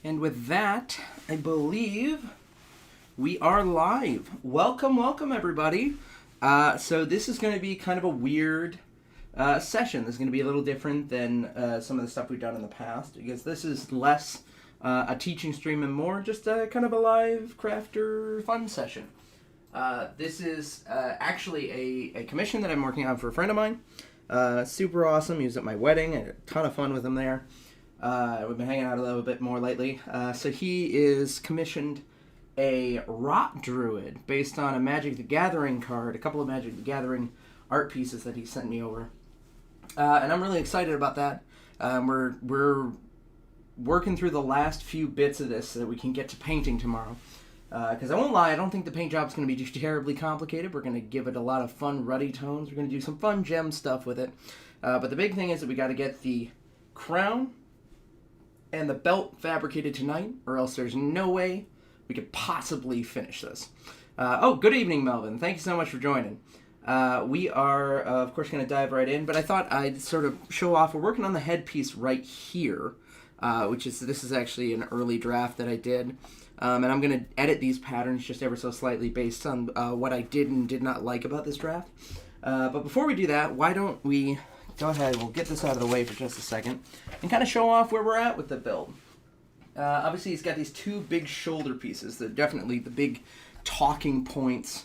And with that, I believe we are live. Welcome, welcome, everybody. So this is going to be kind of a weird session. This is going to be a little different than some of the stuff we've done in the past, because this is less a teaching stream and more just a kind of a live crafter fun session. This is actually a commission that I'm working on for a friend of mine. Super awesome. He was at my wedding. I had a ton of fun with him there. We've been hanging out a little bit more lately. So he is commissioned a Rot Druid based on a Magic the Gathering card, a couple of Magic the Gathering art pieces that he sent me over. And I'm really excited about that. We're working through the last few bits of this so that we can get to painting tomorrow. Because I won't lie, I don't think the paint job's going to be too terribly complicated. We're going to give it a lot of fun ruddy tones. We're going to do some fun gem stuff with it. But the big thing is that we got to get the crown and the belt fabricated tonight, or else there's no way we could possibly finish this. Oh, good evening, Melvin. Thank you so much for joining. We are, of course, going to dive right in, but I thought I'd sort of show off. We're working on the headpiece right here, this is actually an early draft that I did. And I'm going to edit these patterns just ever so slightly based on what I did and did not like about this draft. But before we do that, why don't we go ahead, we'll get this out of the way for just a second, and kind of show off where we're at with the build. Obviously, he's got these two big shoulder pieces. They're definitely the big talking points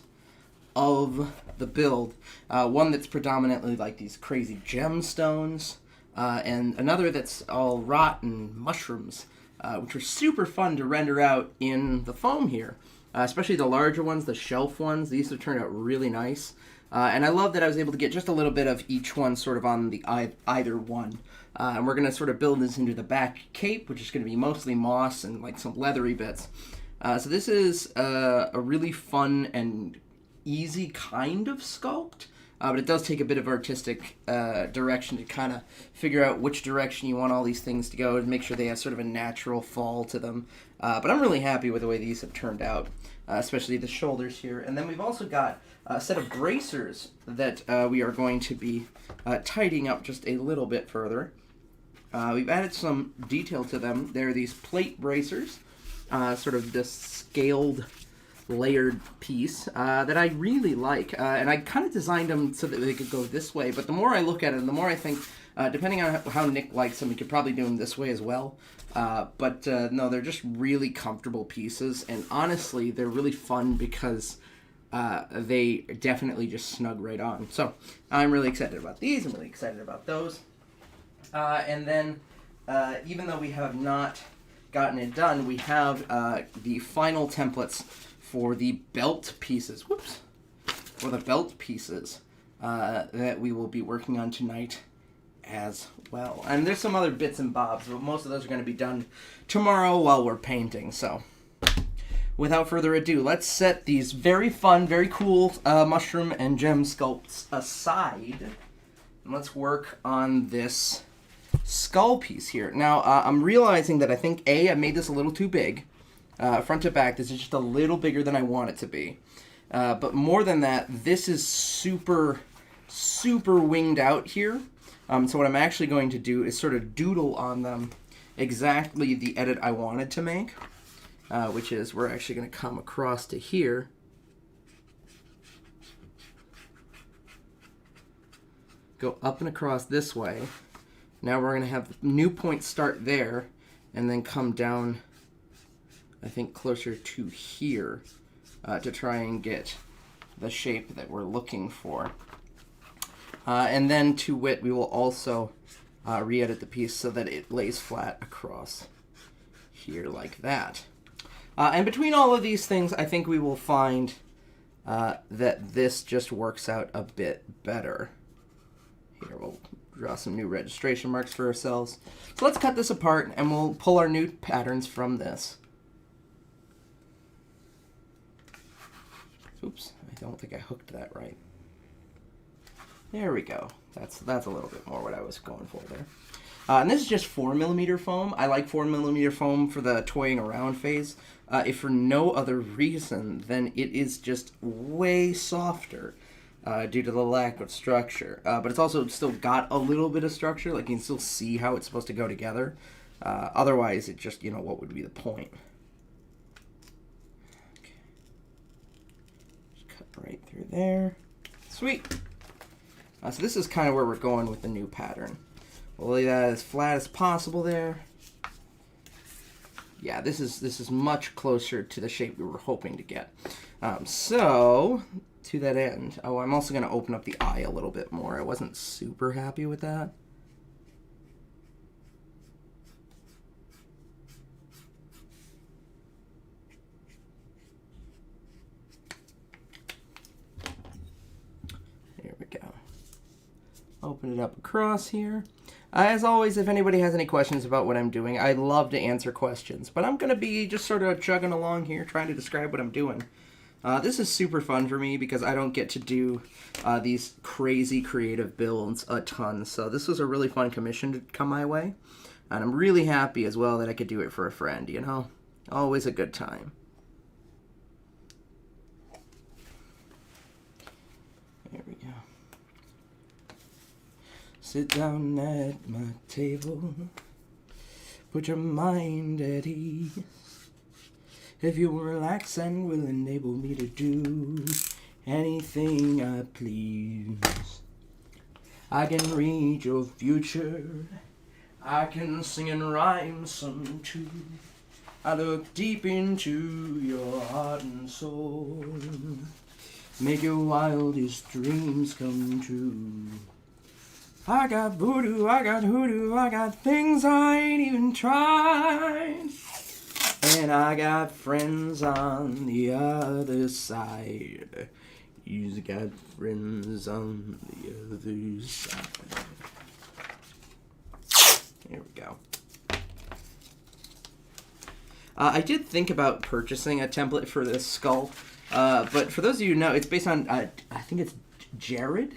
of the build. One that's predominantly like these crazy gemstones, and another that's all rot and mushrooms, which are super fun to render out in the foam here. Especially the larger ones, the shelf ones. These have turned out really nice. And I love that I was able to get just a little bit of each one sort of on the either one. And we're going to sort of build this into the back cape, which is going to be mostly moss and like some leathery bits. So this is a really fun and easy kind of sculpt. But it does take a bit of artistic direction to kind of figure out which direction you want all these things to go and make sure they have sort of a natural fall to them. But I'm really happy with the way these have turned out, especially the shoulders here. And then we've also got a set of bracers that we are going to be tidying up just a little bit further. We've added some detail to them. They're these plate bracers, sort of this scaled layered piece that I really like, and I kind of designed them so that they could go this way, but the more I look at it, the more I think, depending on how Nick likes them, we could probably do them this way as well, but no, they're just really comfortable pieces, and honestly, they're really fun because they definitely just snug right on. So I'm really excited about these. I'm really excited about those, and then even though we have not gotten it done, we have the final templates for the belt pieces, that we will be working on tonight as well. And there's some other bits and bobs, but most of those are going to be done tomorrow while we're painting. So without further ado, let's set these very fun, very cool mushroom and gem sculpts aside, and let's work on this skull piece here. Now, I'm realizing that I think, I made this a little too big. Front to back, this is just a little bigger than I want it to be. But more than that, this is super, super winged out here. So what I'm actually going to do is sort of doodle on them exactly the edit I wanted to make, which is we're actually going to come across to here. Go up and across this way. Now we're going to have the new point start there, and then come down, I think, closer to here to try and get the shape that we're looking for. And then to wit, we will also re-edit the piece so that it lays flat across here like that. And between all of these things, I think we will find that this just works out a bit better. Here, we'll draw some new registration marks for ourselves. So let's cut this apart, and we'll pull our new patterns from this. Oops, I don't think I hooked that right. There we go. That's a little bit more what I was going for there. And this is just 4mm foam. I like 4mm foam for the toying around phase. If for no other reason, then it is just way softer due to the lack of structure. But it's also still got a little bit of structure. Like, you can still see how it's supposed to go together. Otherwise, it just, what would be the point? Okay. Just cut right through there. Sweet. So this is kind of where we're going with the new pattern. We'll lay that as flat as possible there. Yeah, this is much closer to the shape we were hoping to get. So, to that end, I'm also going to open up the eye a little bit more. I wasn't super happy with that. There we go. Open it up across here. As always, if anybody has any questions about what I'm doing, I'd love to answer questions. But I'm going to be just sort of chugging along here, trying to describe what I'm doing. This is super fun for me because I don't get to do these crazy creative builds a ton. So this was a really fun commission to come my way. And I'm really happy as well that I could do it for a friend, Always a good time. There we go. Sit down at my table, put your mind at ease. If you relax and will enable me to do anything I please. I can read your future, I can sing and rhyme some too. I look deep into your heart and soul, make your wildest dreams come true. I got voodoo, I got hoodoo, I got things I ain't even tried. And I got friends on the other side. You's got friends on the other side. There we go. I did think about purchasing a template for this skull, but for those of you who know, it's based on, I think it's Jared?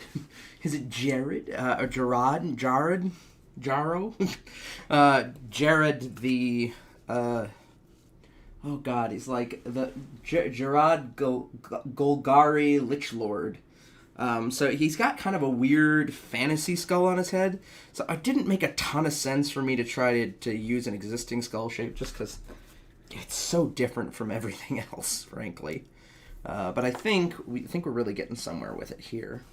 Is it Jared? Or Gerard? Jared? Jaro? Jared the, oh god, he's like the Gerard Golgari Lichlord. So he's got kind of a weird fantasy skull on his head. So it didn't make a ton of sense for me to try to use an existing skull shape just because it's so different from everything else, frankly. But I think we're really getting somewhere with it here.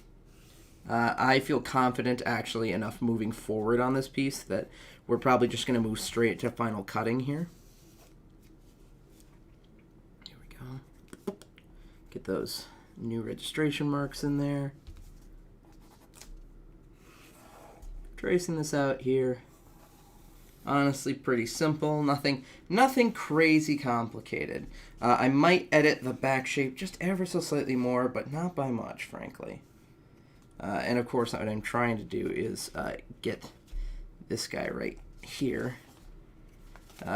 I feel confident actually enough moving forward on this piece that we're probably just going to move straight to final cutting here. Here we go. Get those new registration marks in there. Tracing this out here. Honestly, pretty simple. Nothing crazy complicated. I might edit the back shape just ever so slightly more, but not by much, frankly. And of course, what I'm trying to do is get this guy right here,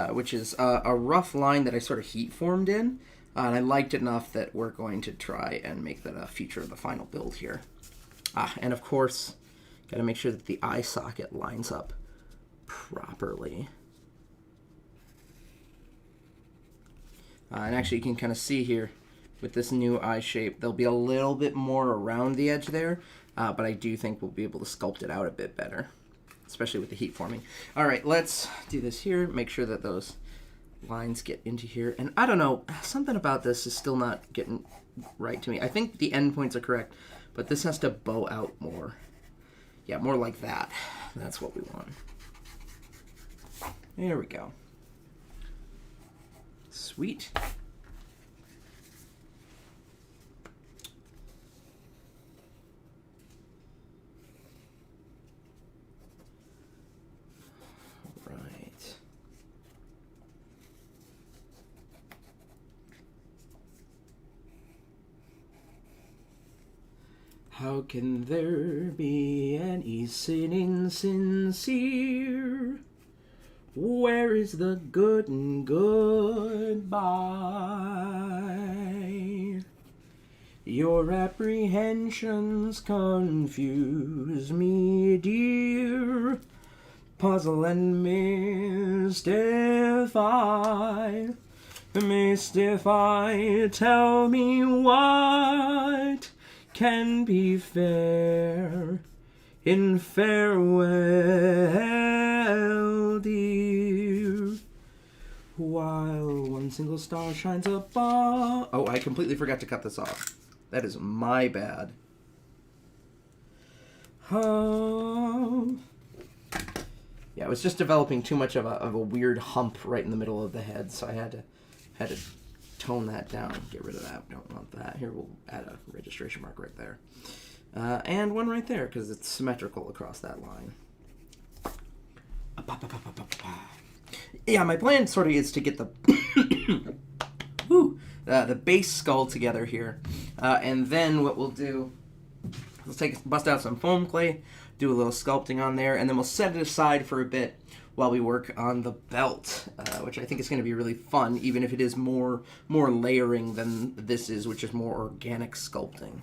which is a rough line that I sort of heat formed in, and I liked it enough that we're going to try and make that a feature of the final build here. And of course, got to make sure that the eye socket lines up properly. And actually, you can kind of see here with this new eye shape, there'll be a little bit more around the edge there, but I do think we'll be able to sculpt it out a bit better, especially with the heat forming. All right, let's do this here, make sure that those lines get into here. And I don't know, something about this is still not getting right to me. I think the endpoints are correct, but this has to bow out more. Yeah, more like that. That's what we want. There we go. Sweet. Right. How can there be any sin insincere? Where is the good and goodbye? Your apprehensions confuse me, dear. Puzzle and mystify. Mystify, tell me what can be fair in farewell, dear. While one single star shines above. Oh, I completely forgot to cut this off. That is my bad. Yeah, I was just developing too much of a weird hump right in the middle of the head, so I had to tone that down. Get rid of that. Don't want that. Here, we'll add a registration mark right there. And one right there, because it's symmetrical across that line. Yeah, my plan sort of is to get the the base skull together here. And then what we'll do, bust out some foam clay, do a little sculpting on there, and then we'll set it aside for a bit while we work on the belt, which I think is going to be really fun, even if it is more layering than this is, which is more organic sculpting.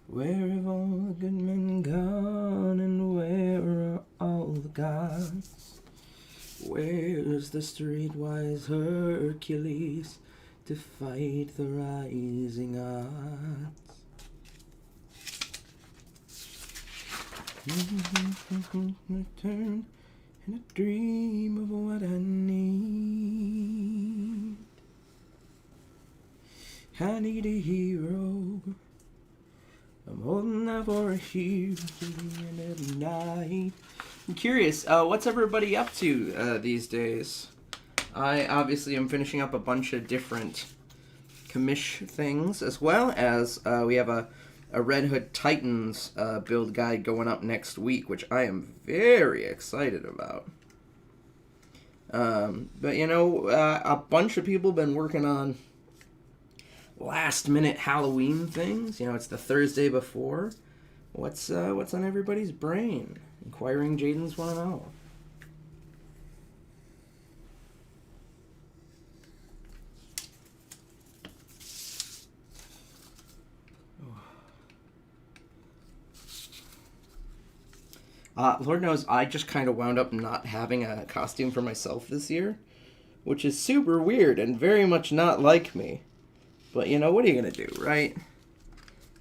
Where have all the good men gone, and where are all the gods? Where's the streetwise Hercules to fight the rising odds? Return and a dream of what I need. I need a hero. I'm holding out for a hero every night. I'm curious, what's everybody up to these days? I obviously am finishing up a bunch of different commish things, as well as we have a Red Hood Titans build guide going up next week, which I am very excited about. But you know, a bunch of people have been working on last minute Halloween things. You know, it's the Thursday before. What's on everybody's brain? Inquiring Jadens want to know. Lord knows I just kind of wound up not having a costume for myself this year, which is super weird and very much not like me. But, you know, what are you going to do, right?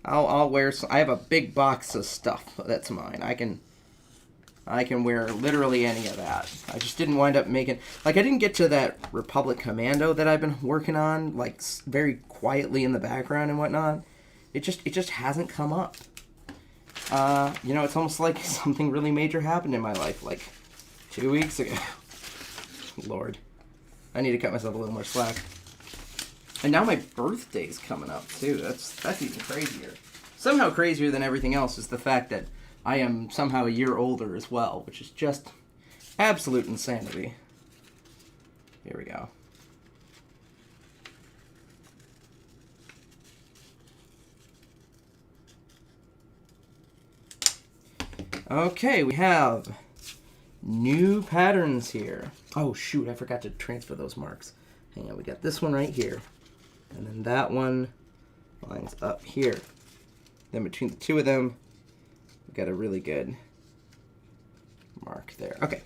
I'll wear some... I have a big box of stuff that's mine. I can wear literally any of that. I just didn't wind up making... Like, I didn't get to that Republic Commando that I've been working on, like, very quietly in the background and whatnot. It just hasn't come up. You know, it's almost like something really major happened in my life, like 2 weeks ago. Lord. I need to cut myself a little more slack. And now my birthday's coming up, too. That's even crazier. Somehow crazier than everything else is the fact that I am somehow a year older as well, which is just absolute insanity. Here we go. Okay, we have new patterns here. Oh, shoot, I forgot to transfer those marks. Hang on, we got this one right here. And then that one lines up here. Then between the two of them, we got a really good mark there. Okay,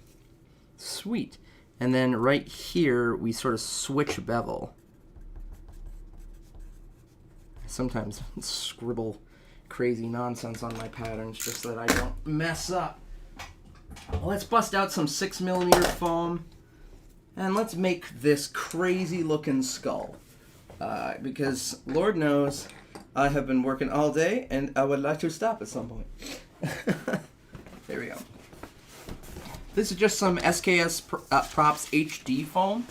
sweet. And then right here, we sort of switch bevel. I sometimes scribble crazy nonsense on my patterns just so that I don't mess up. Let's bust out some 6mm foam and let's make this crazy looking skull. Because Lord knows I have been working all day and I would like to stop at some point. There we go. This is just some SKS Props HD foam.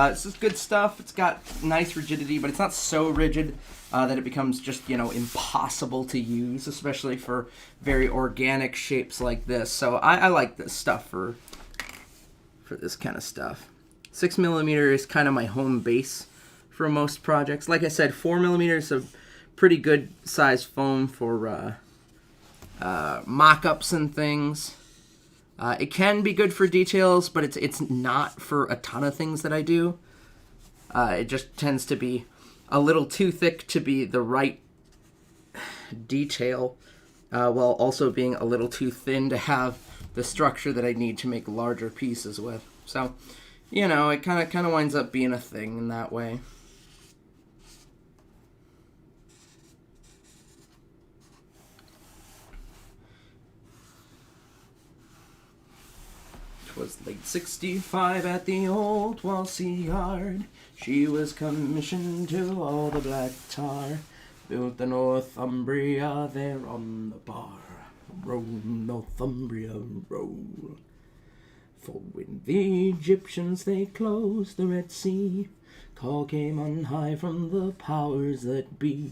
This is good stuff. It's got nice rigidity, but it's not so rigid that it becomes just, you know, impossible to use, especially for very organic shapes like this. So I like this stuff for this kind of stuff. 6mm is kind of my home base for most projects. Like I said, 4mm is a pretty good size foam for mock-ups and things. It can be good for details, but it's not for a ton of things that I do. It just tends to be a little too thick to be the right detail, while also being a little too thin to have the structure that I need to make larger pieces with. So, you know, it kind of winds up being a thing in that way. 'twas late 65 at the old Walsey Yard. She was commissioned to all the black tar. Built the Northumbria there on the bar. Roll, Northumbria, roll. For when the Egyptians they closed the Red Sea, call came on high from the powers that be.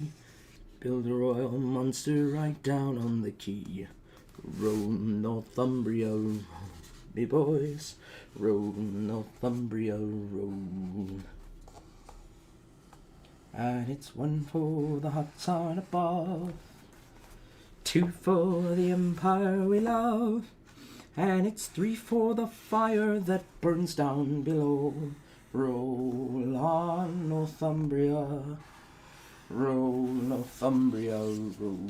Build a royal monster right down on the quay. Roll, Northumbria, roll, me boys. Roll, Northumbria, roll. And it's 1 for the hot sun above, 2 for the empire we love, and it's 3 for the fire that burns down below. Roll on, Northumbria, roll, Northumbria, roll.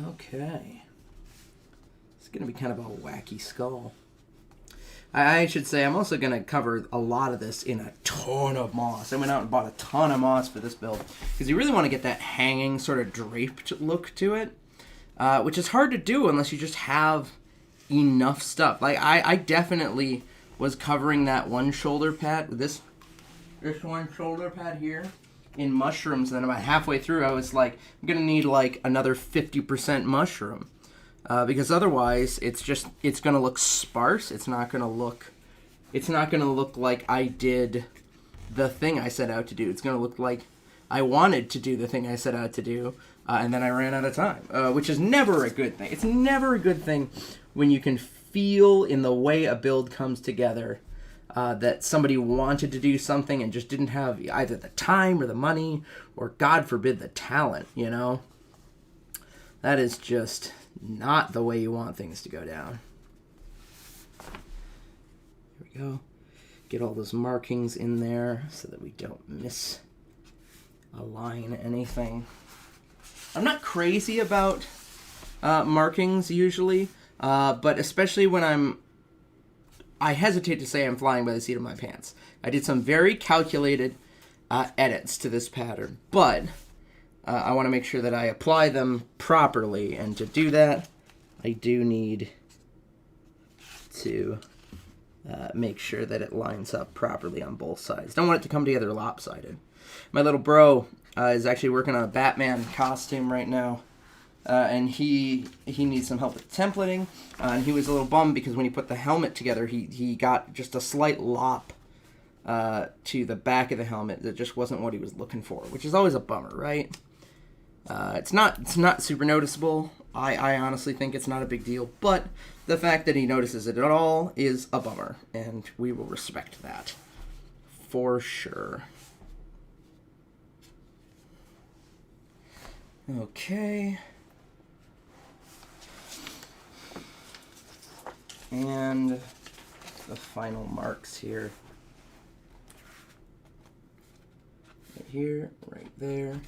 Okay. It's going to be kind of a wacky skull. I should say I'm also going to cover a lot of this in a ton of moss. I went out and bought a ton of moss for this build because you really want to get that hanging sort of draped look to it, which is hard to do unless you just have enough stuff. Like I definitely was covering that one shoulder pad with this one shoulder pad here in mushrooms, and then about halfway through I was like, I'm gonna need like another 50% mushroom, because otherwise it's gonna look sparse. It's not gonna look like I did the thing I set out to do. It's gonna look like I wanted to do the thing I set out to do, and then I ran out of time, which is never a good thing. It's never a good thing when you can feel in the way a build comes together that somebody wanted to do something and just didn't have either the time or the money or, God forbid, the talent, you know? That is just not the way you want things to go down. Here we go. Get all those markings in there so that we don't misalign anything. I'm not crazy about markings usually, but especially when I hesitate to say I'm flying by the seat of my pants. I did some very calculated edits to this pattern, but I want to make sure that I apply them properly, and to do that, I do need to make sure that it lines up properly on both sides. Don't want it to come together lopsided. My little bro is actually working on a Batman costume right now. And he needs some help with templating, and he was a little bummed because when he put the helmet together, he got just a slight lop to the back of the helmet that just wasn't what he was looking for, which is always a bummer, right? It's not super noticeable. I honestly think it's not a big deal, but the fact that he notices it at all is a bummer, and we will respect that for sure. Okay. And the final marks here. Right here, right there.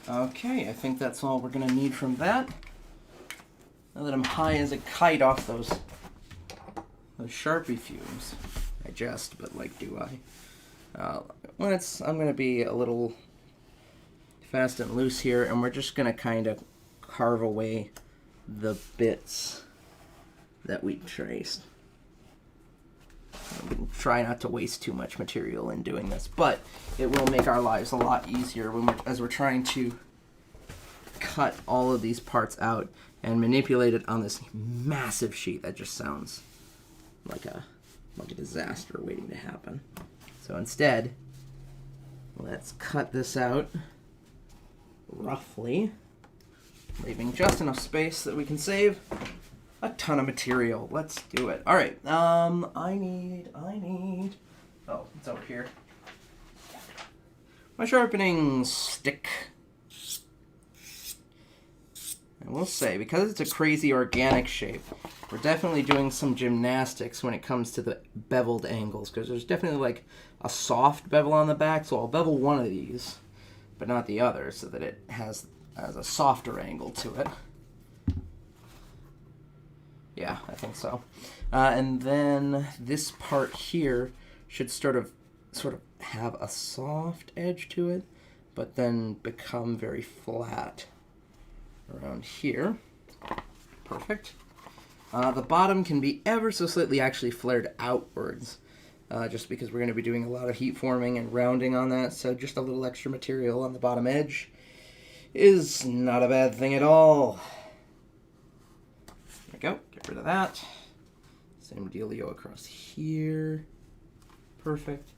Okay, I think that's all we're going to need from that. Now that I'm high as a kite off those Sharpie fumes. I jest, but like, do I? I'm going to be a little fast and loose here, and we're just going to kind of carve away the bits that we traced. We'll try not to waste too much material in doing this, but it will make our lives a lot easier as we're trying to cut all of these parts out and manipulate it on this massive sheet. That just sounds like a disaster waiting to happen. So instead, let's cut this out roughly, leaving just enough space that we can save a ton of material. Let's do it. All right. I need. Oh, it's over here. My sharpening stick. I will say, because it's a crazy organic shape, we're definitely doing some gymnastics when it comes to the beveled angles, because there's definitely like a soft bevel on the back, so I'll bevel one of these, but not the other, so that it has a softer angle to it. Yeah, I think so. And then this part here should sort of have a soft edge to it, but then become very flat around here. Perfect. The bottom can be ever so slightly actually flared outwards, just because we're going to be doing a lot of heat forming and rounding on that, so just a little extra material on the bottom edge is not a bad thing at all. There we go. Get rid of that. Same dealio across here. Perfect.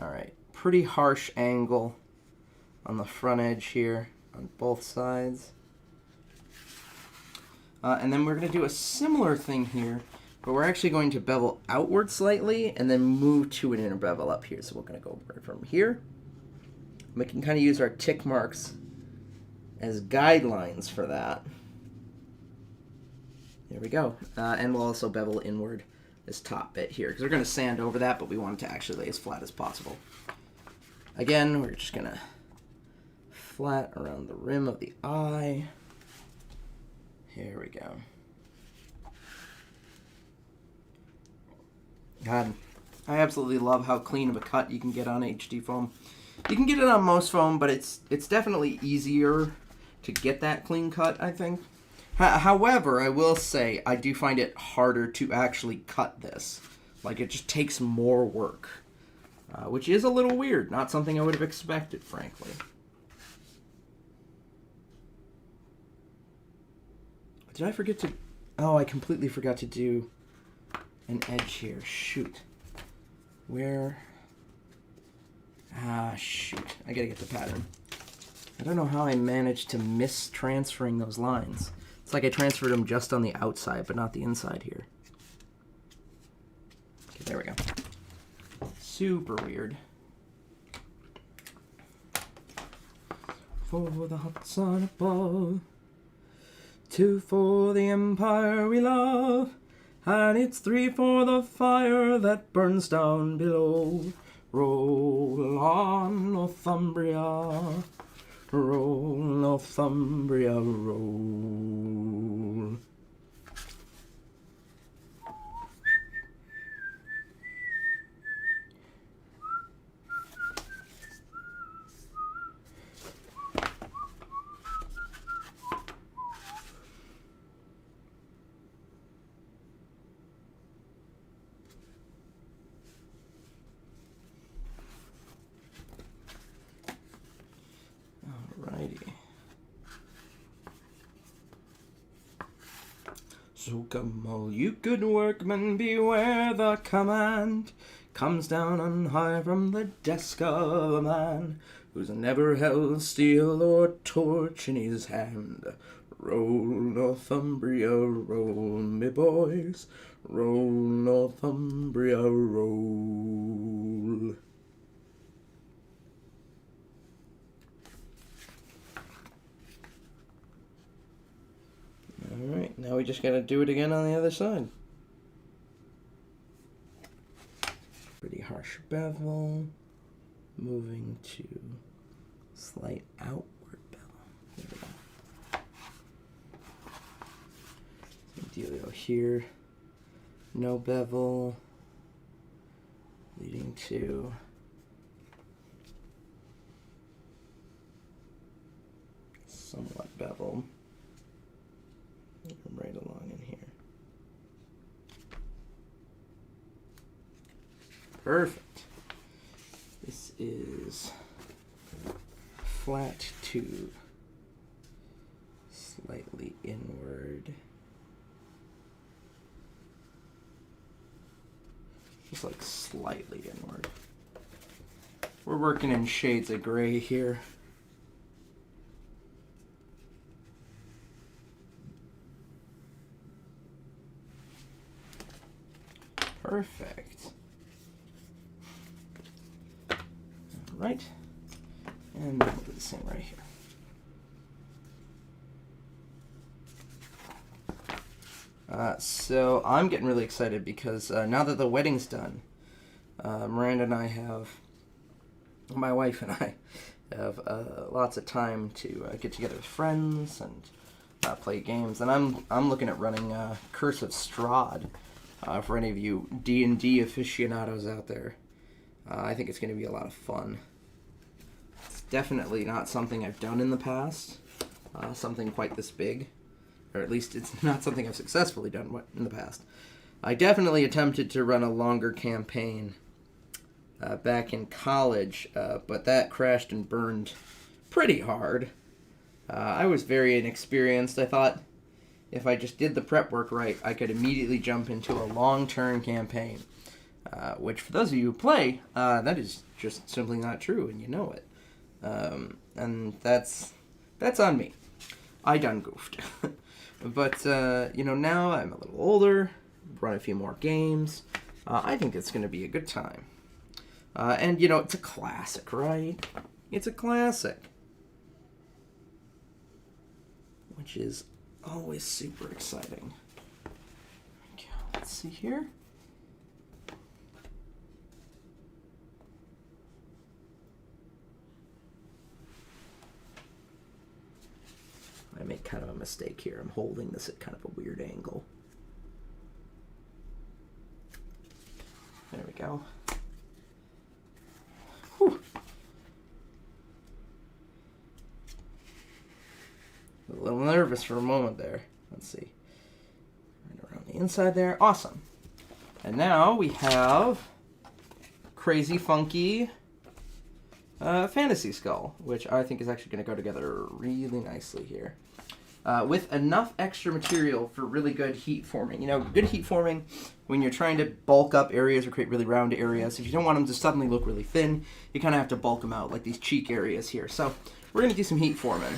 Alright, pretty harsh angle on the front edge here on both sides. And then we're going to do a similar thing here, but we're actually going to bevel outward slightly and then move to an inner bevel up here. So we're going to go right from here. We can kind of use our tick marks as guidelines for that. There we go. And we'll also bevel inward this top bit here, because we're going to sand over that, but we want it to actually lay as flat as possible. Again, we're just going to flat around the rim of the eye. Here we go. God, I absolutely love how clean of a cut you can get on HD foam. You can get it on most foam, but it's definitely easier to get that clean cut, I think. However, I will say I do find it harder to actually cut this. Like, it just takes more work, which is a little weird. Not something I would have expected, frankly. Did I forget to... Oh, I completely forgot to do an edge here. Shoot. Where... Ah, shoot. I gotta get the pattern. I don't know how I managed to miss transferring those lines. It's like I transferred them just on the outside, but not the inside here. Okay, there we go. Super weird. For the hot sun above, 2 for the empire we love, and it's 3 for the fire that burns down below. Roll on, Northumbria, roll, Northumbria, roll. So come all you good workmen, beware the command comes down on high from the desk of a man who's never held steel or torch in his hand. Roll, Northumbria, roll, me boys, roll, Northumbria, roll. Alright, now we just gotta do it again on the other side. Pretty harsh bevel. Moving to slight outward bevel. There we go. Same dealio here. No bevel. Leading to somewhat bevel. Right along in here. Perfect. This is flat to slightly inward. Just like slightly inward. We're working in shades of gray here. Perfect. All right. And then we'll do the same right here. So I'm getting really excited because now that the wedding's done, Miranda and I have, my wife and I have lots of time to get together with friends and play games. And I'm looking at running Curse of Strahd for any of you D&D aficionados out there. I think it's going to be a lot of fun. It's definitely not something I've done in the past, something quite this big. Or at least it's not something I've successfully done in the past. I definitely attempted to run a longer campaign back in college, but that crashed and burned pretty hard. I was very inexperienced. I thought if I just did the prep work right, I could immediately jump into a long-term campaign, which for those of you who play, that is just simply not true, and you know it. And that's on me. I done goofed. But, now I'm a little older, run a few more games. I think it's going to be a good time. And, it's a classic, right? It's a classic. Which is always super exciting. Okay, let's see here. I make kind of a mistake here. I'm holding this at kind of a weird angle. There we go. Whew. A little nervous for a moment there. Let's see. Right around the inside there. Awesome. And now we have Crazy Funky Fantasy Skull, which I think is actually going to go together really nicely here. With enough extra material for really good heat forming. Good heat forming when you're trying to bulk up areas or create really round areas. If you don't want them to suddenly look really thin, you kind of have to bulk them out, like these cheek areas here. So we're going to do some heat forming.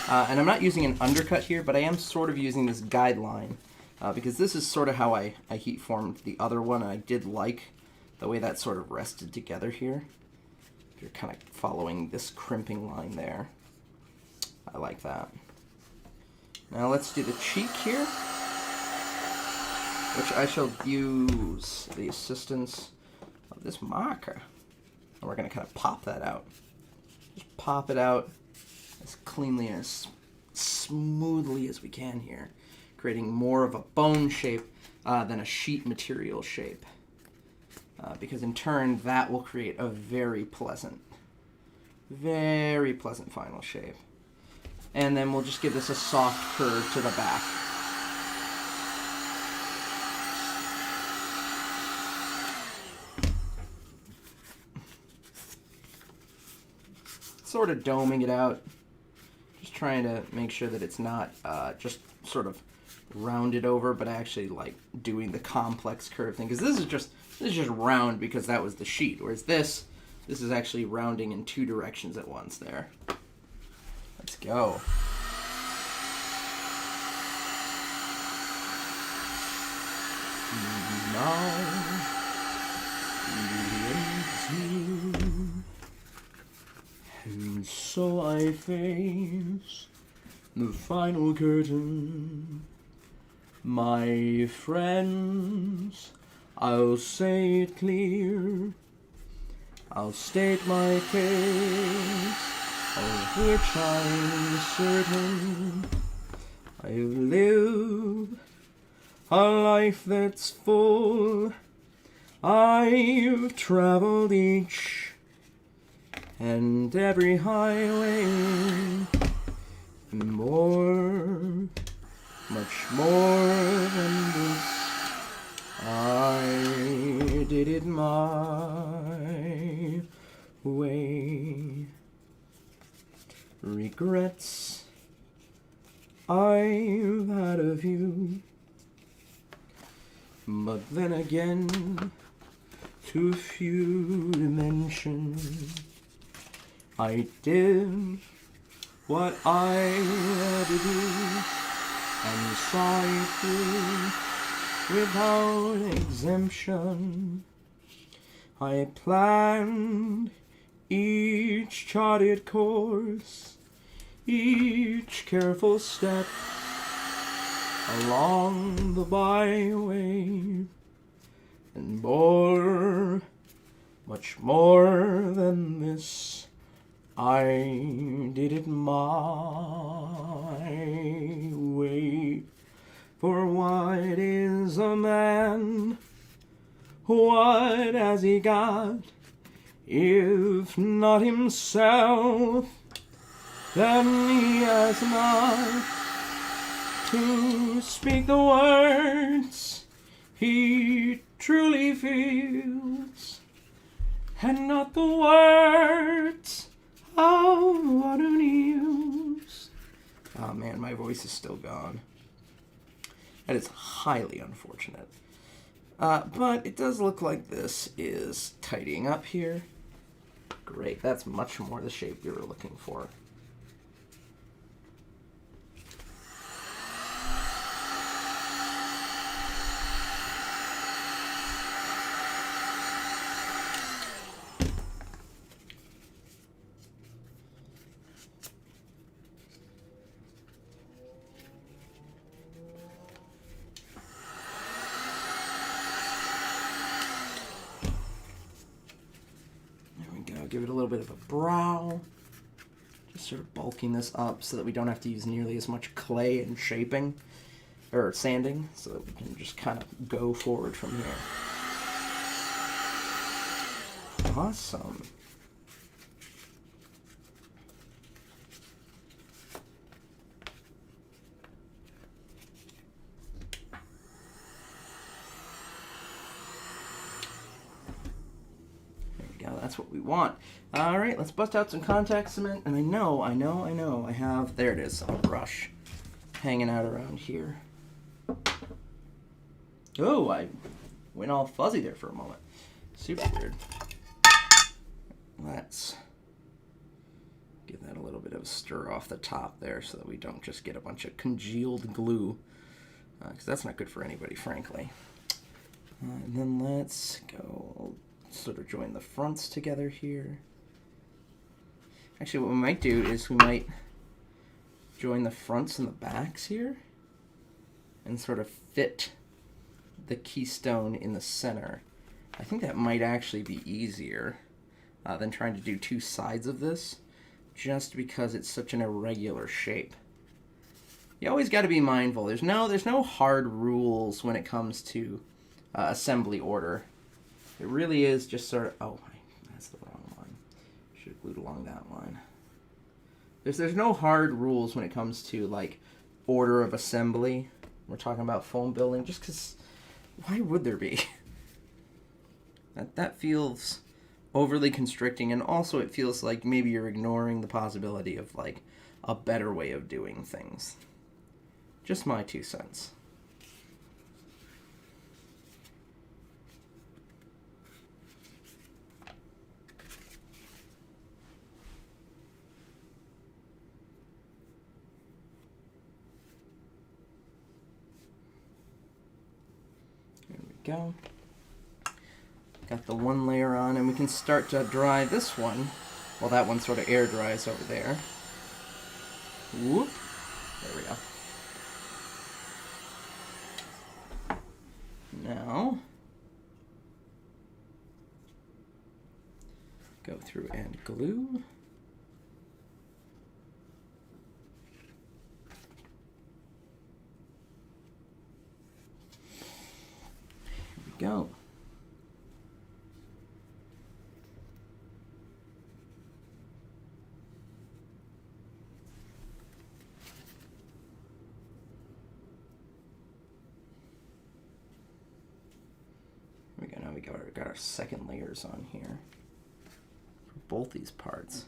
And I'm not using an undercut here, but I am sort of using this guideline. Because this is sort of how I heat formed the other one, and I did like the way that sort of rested together here. You're kind of following this crimping line there. I like that. Now let's do the cheek here, which I shall use the assistance of this marker. And we're going to kind of pop that out. Just pop it out as cleanly and as smoothly as we can here, creating more of a bone shape than a sheet material shape. Because in turn, that will create a very pleasant final shape. And then we'll just give this a soft curve to the back. Sort of doming it out. Just trying to make sure that it's not just sort of rounded over, but actually like doing the complex curve thing, because this is just round because that was the sheet, whereas this is actually rounding in two directions at once there. Let's go. And so I face the final curtain. My friends, I'll say it clear. I'll state my case, of which I'm certain. I've lived a life that's full. I've traveled each and every highway, and more, much more than this. I did it my way. Regrets I've had a few, but then again, too few to mention. I did what I had to do, and saw it through without exemption. I planned each charted course, each careful step along the byway, and more, much more than this, I did it my way. For what is a man? What has he got, if not himself? Then he has not to speak the words he truly feels, and not the words of modern use. Oh man, my voice is still gone. That is highly unfortunate. But it does look like this is tidying up here. Great, that's much more the shape we were looking for. Give it a little bit of a brow. Just sort of bulking this up so that we don't have to use nearly as much clay and shaping, or sanding, so that we can just kind of go forward from here. Awesome. That's what we want. All right, let's bust out some contact cement. And I know, I have, there it is, a brush hanging out around here. Oh, I went all fuzzy there for a moment. Super weird. Let's give that a little bit of a stir off the top there so that we don't just get a bunch of congealed glue, because that's not good for anybody, frankly. And then let's go sort of join the fronts together here. Actually, what we might do is we might join the fronts and the backs here and sort of fit the keystone in the center. I think that might actually be easier than trying to do two sides of this, just because it's such an irregular shape. You always got to be mindful. There's no hard rules when it comes to assembly order. It really is just sort of, oh, that's the wrong line. Should have glued along that line. There's no hard rules when it comes to, like, order of assembly. We're talking about foam building, just because, why would there be? That feels overly constricting, and also it feels like maybe you're ignoring the possibility of, like, a better way of doing things. Just my 2 cents. Go. Got the one layer on, and we can start to dry this one. Well, that one sort of air dries over there. Whoop. There we go. Now, go through and glue. Go. Here we go. Now we got our second layers on here for both these parts,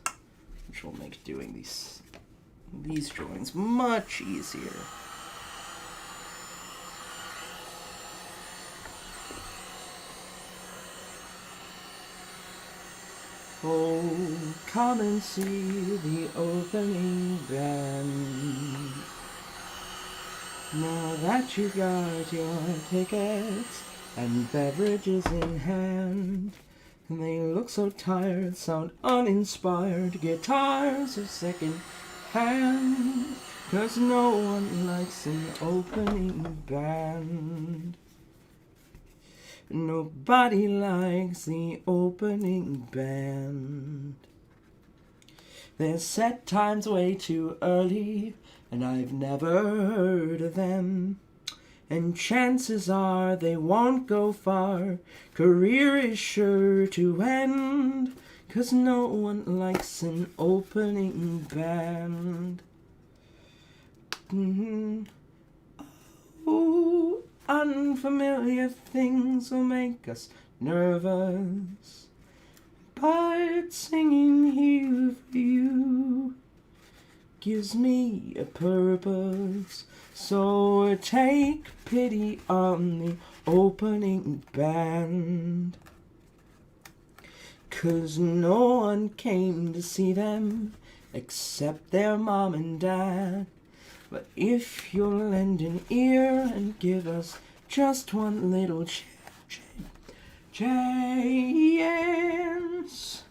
which will make doing these joins much easier. Oh, come and see the opening band. Now that you've got your tickets and beverages in hand, They look so tired, sound uninspired. Guitars are second hand, 'cause no one likes an opening band. Nobody likes the opening band. Their set time's way too early, and I've never heard of them. And chances are they won't go far. Career is sure to end, 'cause no one likes an opening band. Oh, unfamiliar things will make us nervous, but singing here for you gives me a purpose. So take pity on the opening band, 'cause no one came to see them except their mom and dad. But if you'll lend an ear and give us just one little chance,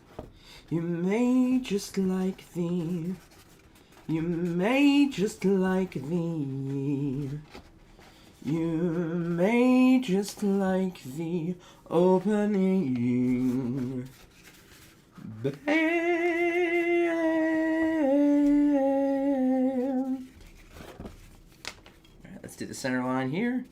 you may just like the You may just like the opening band. Alright, let's do the center line here.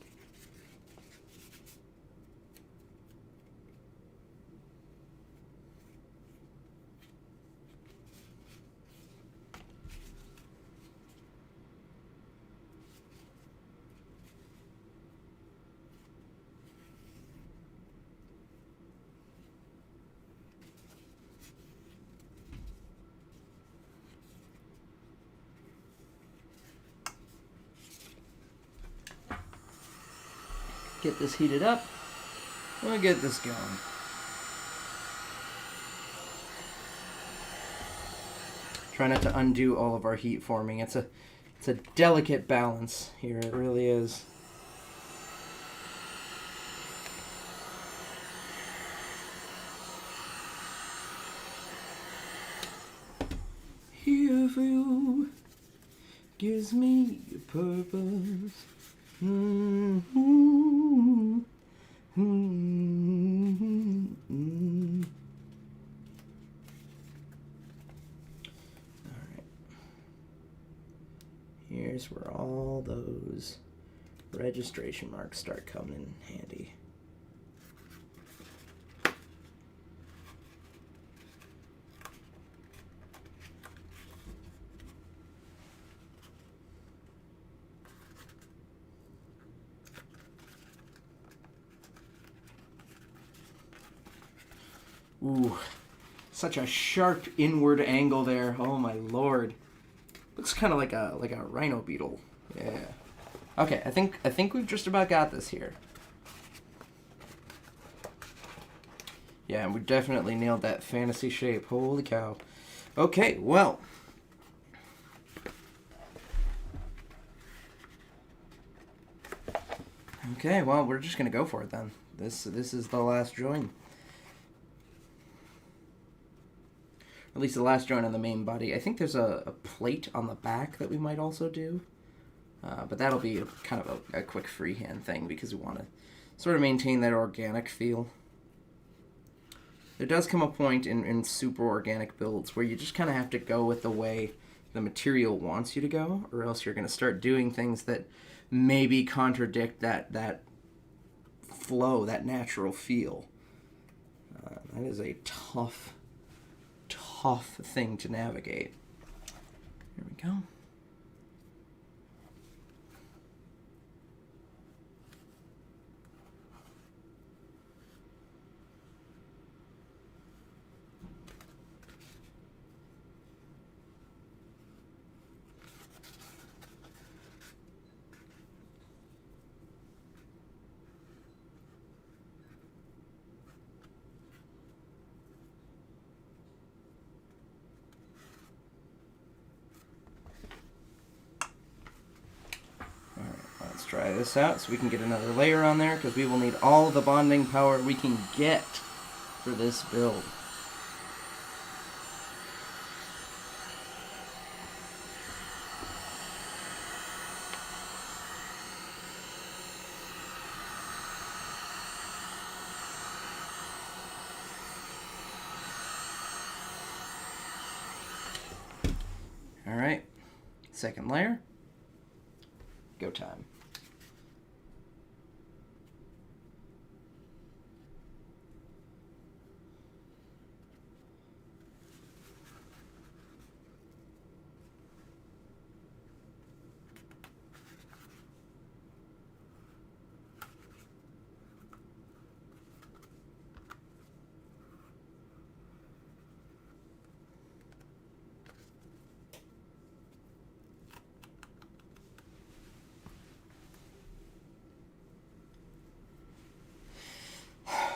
Get this heated up. We'll get this going. Try not to undo all of our heat forming. It's a delicate balance here. It really is. Here for you gives me a purpose. Alright. Here's where all those registration marks start coming in handy. Ooh, such a sharp inward angle there. Oh my lord. Looks kind of like a rhino beetle. Yeah. Okay, I think we've just about got this here. Yeah, we definitely nailed that fantasy shape. Holy cow. Okay, well. Okay, well, we're just going to go for it then. This is the last join. At least the last joint on the main body. I think there's a plate on the back that we might also do. But that'll be kind of a quick freehand thing because we want to sort of maintain that organic feel. There does come a point in super organic builds where you just kind of have to go with the way the material wants you to go, or else you're going to start doing things that maybe contradict that flow, that natural feel. That is a tough thing to navigate. Here we go. Try this out so we can get another layer on there because we will need all the bonding power we can get for this build. All right, second layer, go time.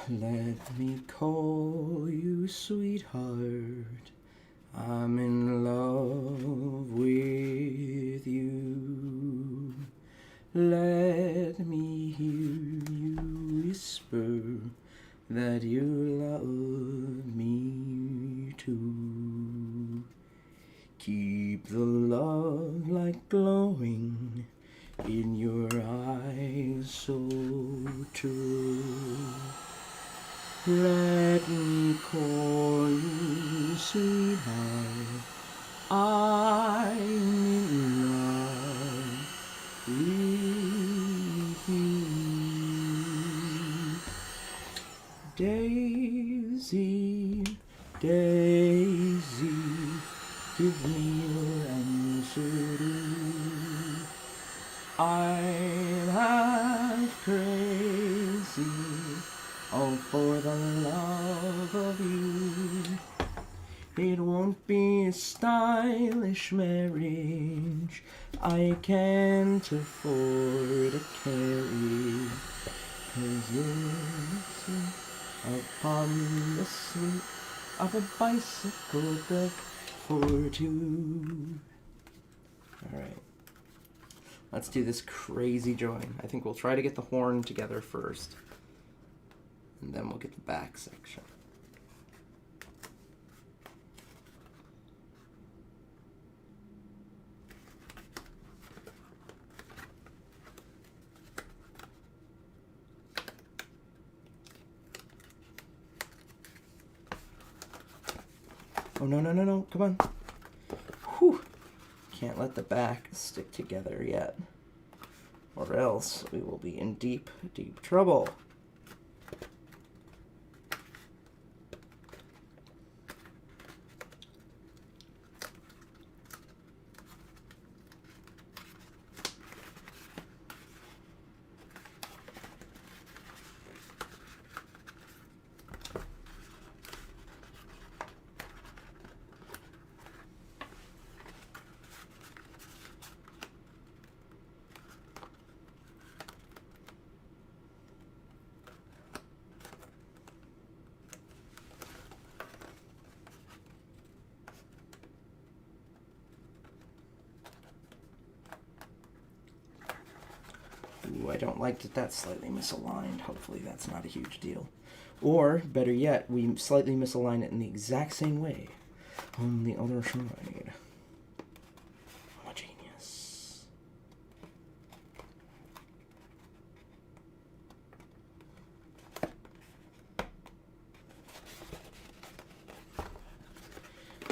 Let me call you sweetheart, I'm in love with you. Let me hear you whisper that you love me too. Keep the love light glowing in your eyes so true. Let me call you sweetheart, I'm in love with you. Daisy, Daisy, give me your answer. I'm half crazy, all for the love of you. It won't be a stylish marriage, I can't afford to carry, 'cause you're upon the sweep of a bicycle built for two. Alright, let's do this crazy join. I think we'll try to get the horn together first, and then we'll get the back section. Oh, no, no, no, no, come on. Whew. Can't let the back stick together yet, or else we will be in deep, deep trouble. Ooh, I don't like that that's slightly misaligned. Hopefully that's not a huge deal. Or, better yet, we slightly misalign it in the exact same way on the other side. I'm a genius.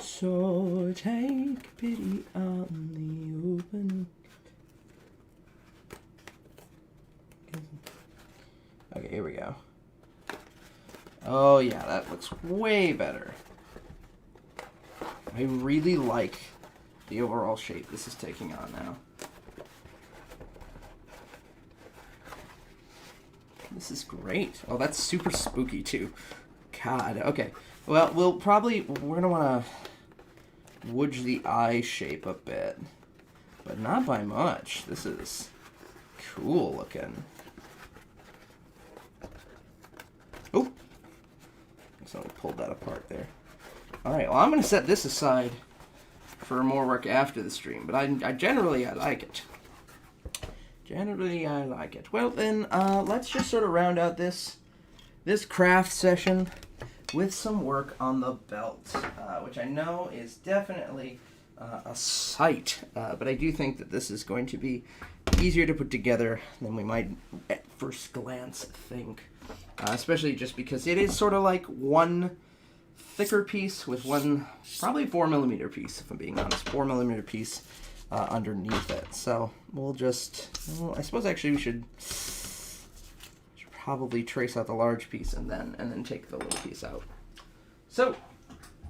So take pity on the open. Okay, here we go. Oh yeah, that looks way better. I really like the overall shape this is taking on now. This is great. Oh, that's super spooky too. God, okay. Well, we're gonna wanna wudge the eye shape a bit, but not by much. This is cool looking. Oh, so I pulled that apart there. All right, well, I'm gonna set this aside for more work after the stream, but I generally like it. Generally, I like it. Well, then, let's just sort of round out this craft session with some work on the belt, which I know is definitely a sight, but I do think that this is going to be easier to put together than we might at first glance think, especially just because it is sort of like one thicker piece with one probably 4mm piece, if I'm being honest, 4mm piece underneath it. So we'll just, well, I suppose actually we should probably trace out the large piece and then take the little piece out. So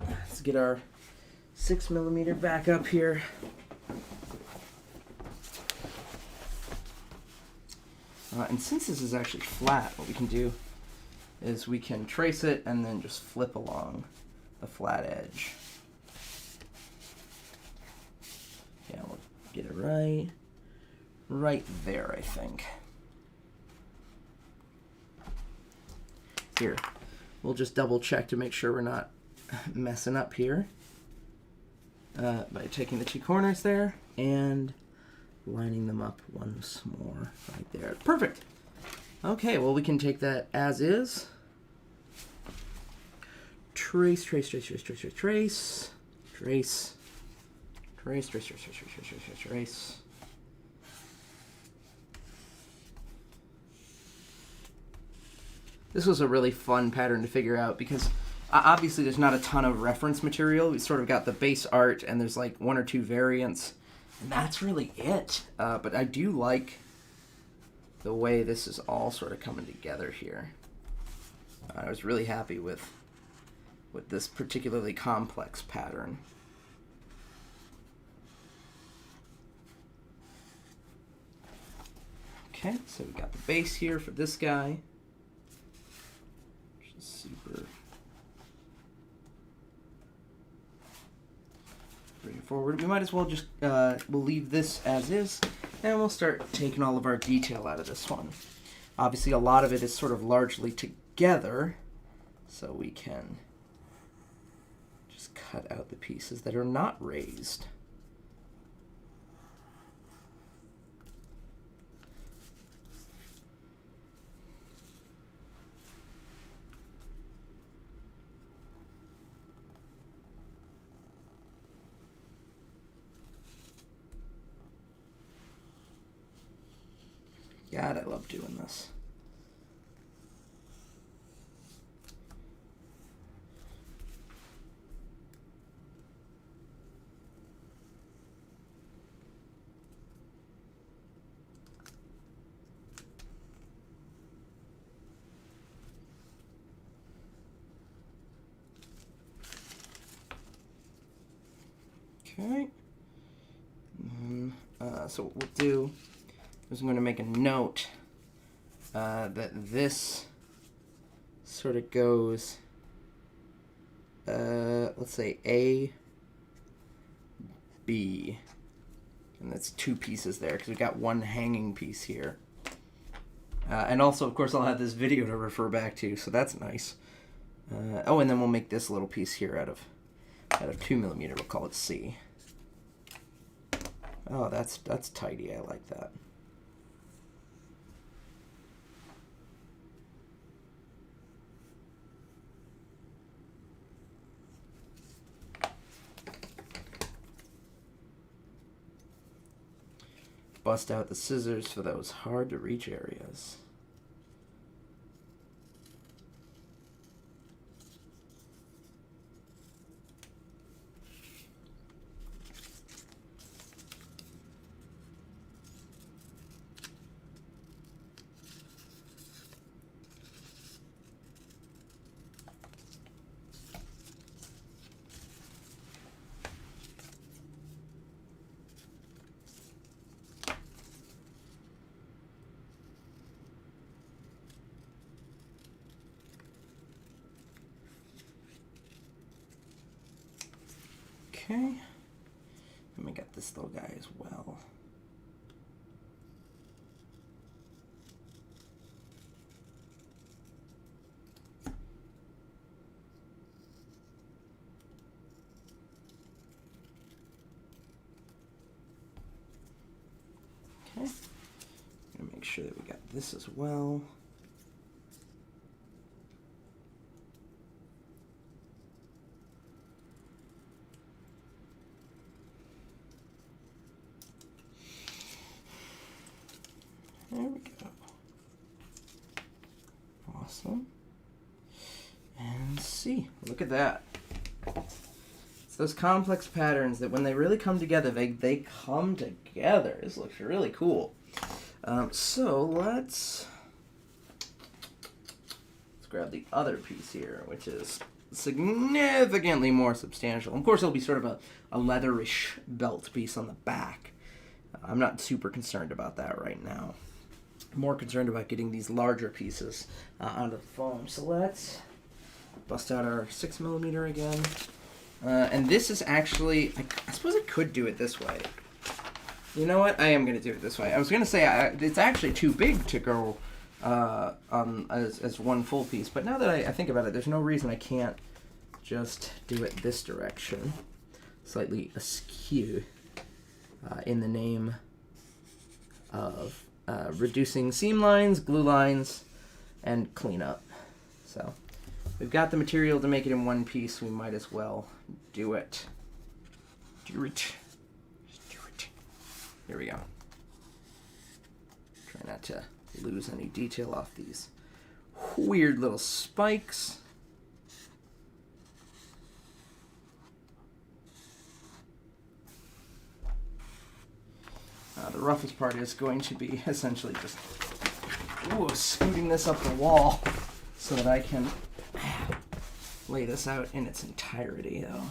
let's get our 6mm back up here. And since this is actually flat, what we can do is we can trace it and then just flip along the flat edge. Yeah, we'll get it right there, I think. Here, we'll just double check to make sure we're not messing up here by taking the two corners there and lining them up once more right there. Perfect. Okay, well, we can take that as is. Trace, trace, trace, trace, trace, trace, trace, trace, trace, trace, trace, trace, trace, trace, trace, trace. This was a really fun pattern to figure out because obviously there's not a ton of reference material. We sort of got the base art and there's like one or two variants, and that's really it. But I do like the way this is all sort of coming together here. I was really happy with this particularly complex pattern. Okay, so we got the base here for this guy. Which is super straightforward. We might as well just, we'll leave this as is, and we'll start taking all of our detail out of this one. Obviously, a lot of it is sort of largely together, so we can just cut out the pieces that are not raised. God, I love doing this. Okay. So what we'll do is I'm going to make a note that this sort of goes, let's say A, B, and that's two pieces there because we've got one hanging piece here. And also, of course, I'll have this video to refer back to, so that's nice. Oh, and then we'll make this little piece here out of 2mm. We'll call it C. Oh, that's tidy. I like that. Bust out the scissors for those hard to reach areas. Okay, and we got this little guy as well. Okay, gonna make sure that we got this as well. There we go. Awesome. And see, look at that. It's those complex patterns that when they really come together, they come together. This looks really cool. So let's grab the other piece here, which is significantly more substantial. Of course, it'll be sort of a leatherish belt piece on the back. I'm not super concerned about that right now. I'm more concerned about getting these larger pieces onto the foam. So let's bust out our 6mm again. And this is actually, I suppose I could do it this way. You know what? I am going to do it this way. I was going to say it's actually too big to go as one full piece. But now that I think about it, there's no reason I can't just do it this direction. Slightly askew in the name of reducing seam lines, glue lines, and cleanup. So we've got the material to make it in one piece. We might as well do it. Do it. Just do it. Here we go. Try not to lose any detail off these weird little spikes. The roughest part is going to be essentially just scooting this up the wall so that I can lay this out in its entirety, though.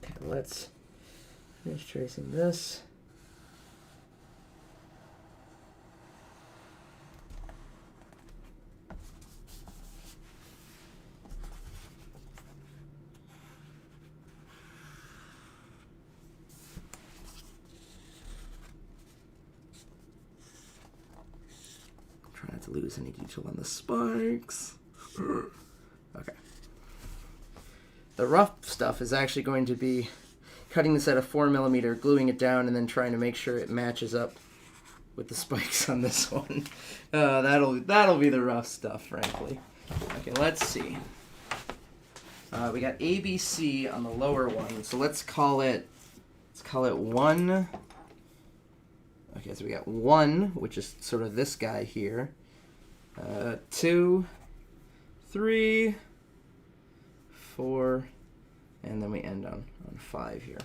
Okay, let's finish tracing this. Try not to lose any detail on the spikes. Okay. The rough stuff is actually going to be cutting this at a 4mm, gluing it down, and then trying to make sure it matches up with the spikes on this one. That'll be the rough stuff, frankly. Okay, let's see. We got ABC on the lower one, so let's call it 1. Okay, so we got 1, which is sort of this guy here. 2, 3, 4, and then we end on 5 here.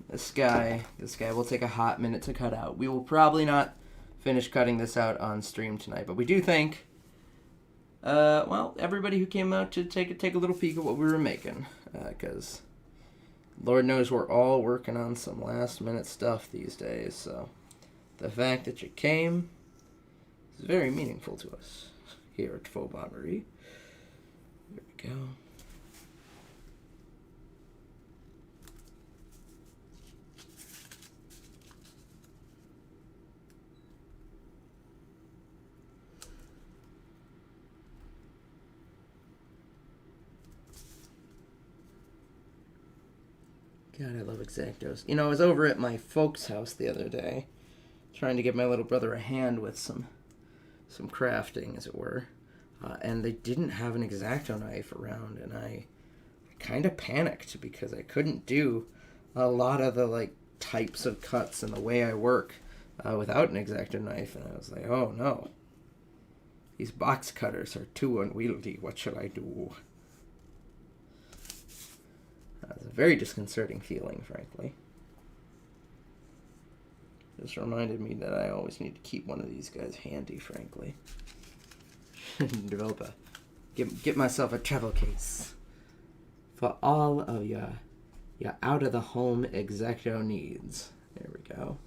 This guy will take a hot minute to cut out. We will probably not finish cutting this out on stream tonight, but we do thank everybody who came out to take a little peek at what we were making, because Lord knows we're all working on some last minute stuff these days, so the fact that you came is very meaningful to us here at Foamarmory. There we go. God, I love X-Actos. You know, I was over at my folks' house the other day, trying to give my little brother a hand with some crafting, as it were, and they didn't have an X-Acto knife around, and I kind of panicked because I couldn't do a lot of the types of cuts and the way I work without an X-Acto knife, and I was like, oh no, these box cutters are too unwieldy. What shall I do? It's a very disconcerting feeling, frankly. Just reminded me that I always need to keep one of these guys handy, frankly. Get myself a travel case for all of your out-of-the-home X-Acto needs. There we go.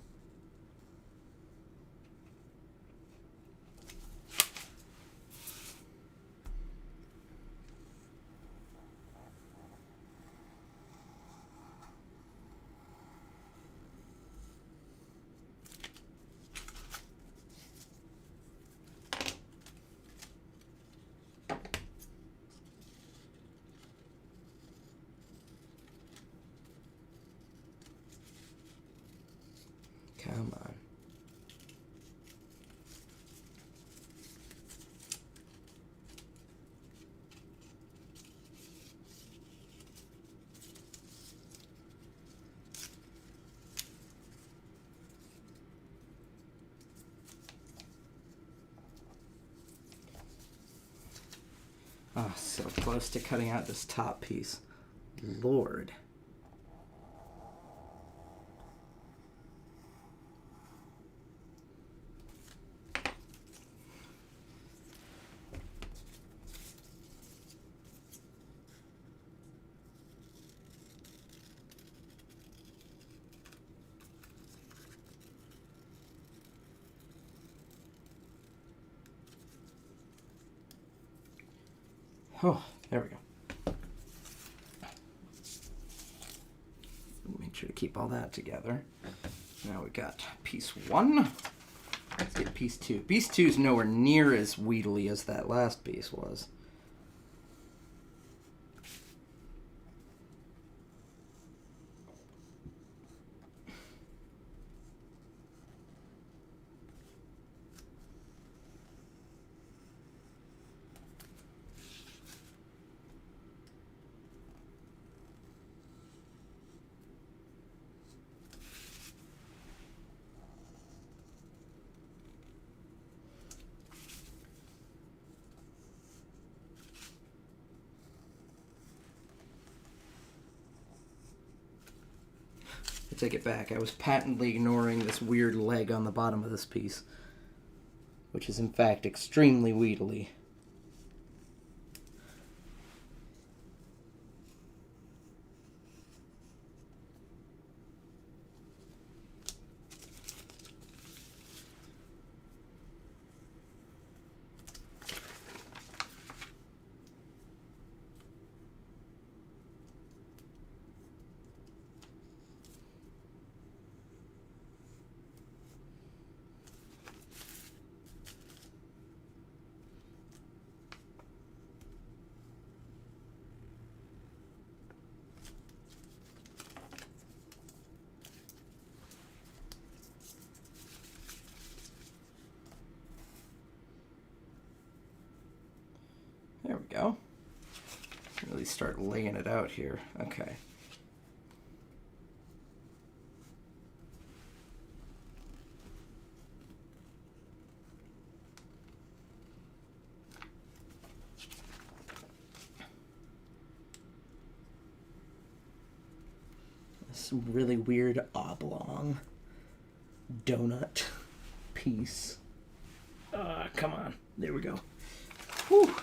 Come on. Oh, so close to cutting out this top piece. Lord. Oh, there we go. Make sure to keep all that together. Now we got piece 1. Let's get piece 2. Piece 2 is nowhere near as wheedly as that last piece was. I take it back. I was patently ignoring this weird leg on the bottom of this piece, which is in fact extremely wheedly. There we go. Really start laying it out here. Okay. This really weird oblong donut piece. Come on. There we go. Whew.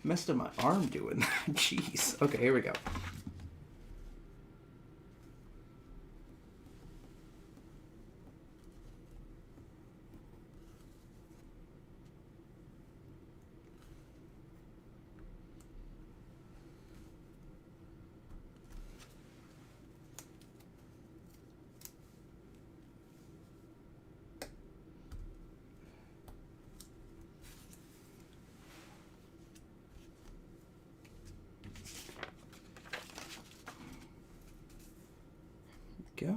Messed up my arm doing that. Jeez. Okay, here we go. Go.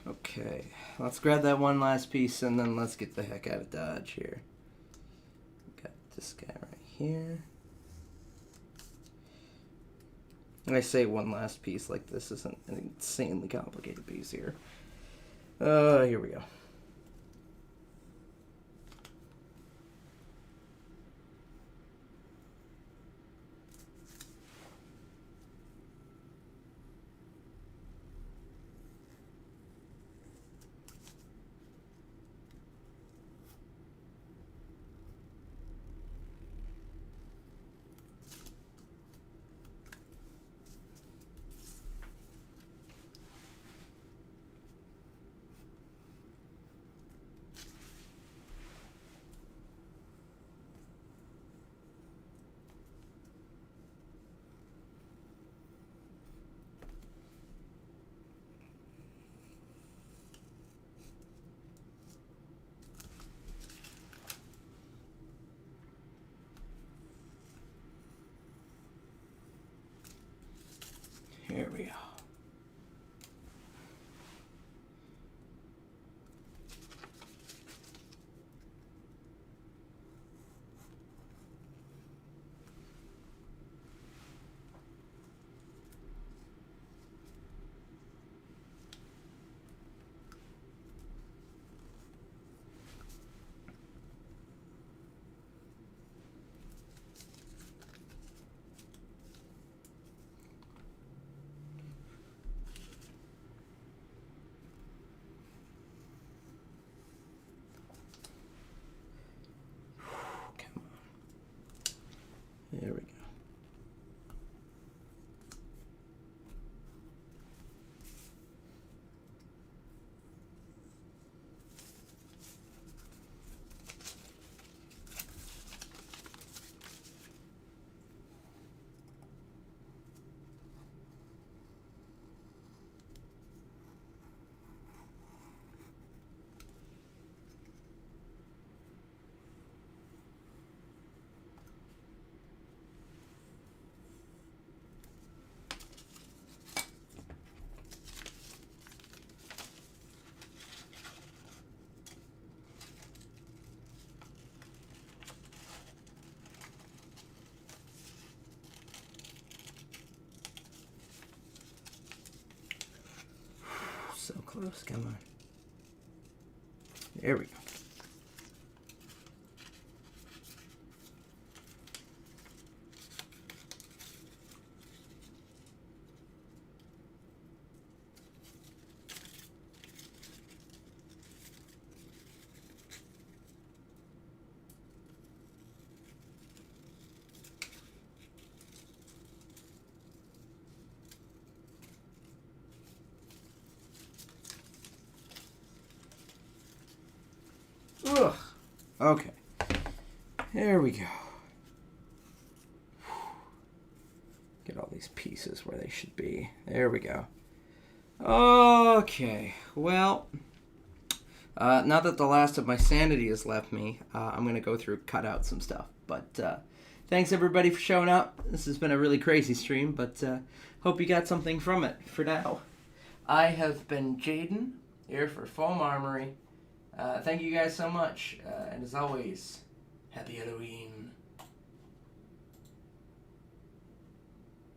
Okay, let's grab that one last piece and then let's get the heck out of Dodge here. Got this guy right here. And I say one last piece like this isn't an insanely complicated piece here. Here we go. Here we go. There we go. So close, come on. There we go. Ugh. Okay. There we go. Get all these pieces where they should be. There we go. Okay. Well, now that the last of my sanity has left me, I'm going to go through, cut out some stuff. But thanks everybody for showing up. This has been a really crazy stream, but hope you got something from it for now. I have been Jaden, here for Foamarmory. Thank you guys so much, and as always, happy Halloween.